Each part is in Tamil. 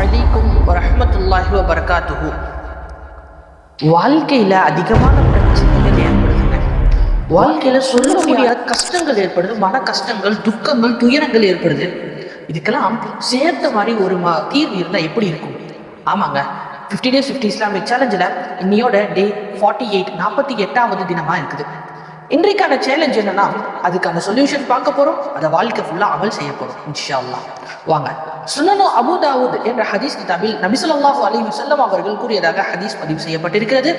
அலைக்கும் வரஹ்மத்துல்லாஹி வபரகாத்துஹு. வாழ்க்கையில் அதிகமான பிரச்சனைகள் ஏற்படுதுங்க. வாழ்க்கையில் சொல்ல முடியாத கஷ்டங்கள் ஏற்படுது, மன கஷ்டங்கள், துக்கங்கள், துயரங்கள் ஏற்படுது. இதுக்கெல்லாம் சேர்த்த மாதிரி ஒரு தீர்வு இருந்தால் எப்படி இருக்கும்? ஆமாங்க, 50 days 50 இஸ்லாமிக் சேலஞ்சில் இன்னையோட டே 48, 48வது தினமாக இருக்குது. இன்றைக்கான சேலஞ்ச் என்னன்னா, அதுக்கான சொல்யூஷன் பார்க்க போறோம், அதை வாழ்க்கை ஃபுல்லா அமல் செய்ய போறோம் இன்ஷா அல்லாஹ். வாங்க, சுனனு அபூ தாவூத் என்ற ஹதீஸ் கிதாபில் நபி ஸல்லல்லாஹு அலைஹி வஸல்லம் அவர்கள் கூறியதாக ஹதீஸ் பதிவு செய்யப்பட்டிருக்கிறது.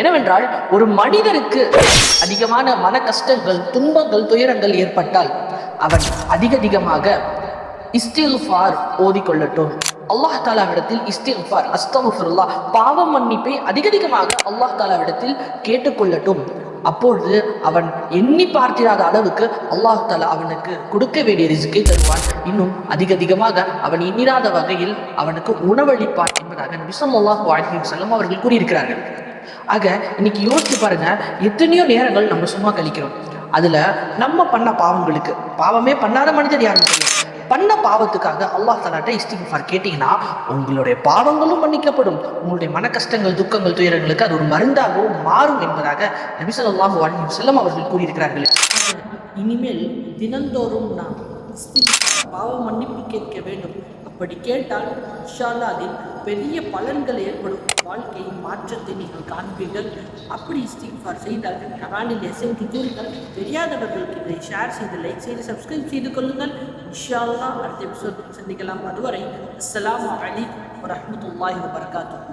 என்னவென்றால், ஒரு மனிதருக்கு அதிகமான மன கஷ்டங்கள், துன்பங்கள், துயரங்கள் ஏற்பட்டால் அவன் அதிகமாக இஸ்திக்ஃபார் ஓதிக்கொள்ளட்டும். அல்லாஹ் தாலாவிடத்தில் இஸ்திக்ஃபார், அஸ்தக்ஃபிருல்லாஹ், பாவ மன்னிப்பை அதிகமாக அல்லாஹ் தாலாவிடத்தில் கேட்டுக்கொள்ளட்டும். அப்பொழுது அவன் எண்ணி பார்த்திராத அளவுக்கு அல்லாஹ் தாலா அவனுக்கு கொடுக்க வேண்டிய ரிஸ்கை தருவான். இன்னும் அதிகமாக அவன் எண்ணிராத வகையில் அவனுக்கு உணவளிப்பான் என்பதாக நபி ஸல்லல்லாஹு அலைஹி வஸல்லம் அவர்கள் கூறியிருக்கிறார்கள். ஆக இன்னைக்கு யோசிச்சு பாருங்க, எத்தனையோ நேரங்கள் நம்ம சும்மா கழிக்கிறோம். அதுல நம்ம பண்ண பாவங்களுக்கு, பாவமே பண்ணாத மனிதர் யாரும் தெரியும், பண்ண பாவத்துக்காக அல்லாஹ் தஆலாட்ட இஸ்திக்ஃபார் கேட்டீங்கன்னா உங்களுடைய பாவங்களும் மன்னிக்கப்படும், உங்களுடைய மன கஷ்டங்கள், துக்கங்கள், துயரங்களுக்கு அது ஒரு மருந்தாகவும் மாறும் என்பதாக நபி ஸல்லல்லாஹு அலைஹி வஸல்லம் அவர்கள் கூறியிருக்கிறார்கள். இனிமேல் தினந்தோறும் நாம் இஸ்திக்ஃபார், பாவ மன்னிப்பு கேட்க வேண்டும். அப்படி கேட்டால் இன்ஷா அல்லாஹ் அதில் பெரிய பலன்கள் ஏற்படும், வாழ்க்கையின் மாற்றத்தை நீங்கள் காண்பீர்கள். அப்படி இஸ்திக்ஃபார் செய்தால் குர்ஆனில் எசைந்து கூறுங்கள். தெரியாதவர்களுக்கு இதை ஷேர் செய்து, லைக் செய்து, சப்ஸ்கிரைப் செய்து கொள்ளுங்கள். இன்ஷா அல்லாஹ் அடுத்த எபிசோட் சந்திக்கலாம். அதுவரை அஸ்ஸலாமு அலைக்கும் வரஹ்மத்துல்லாஹி வபரகாத்துஹு.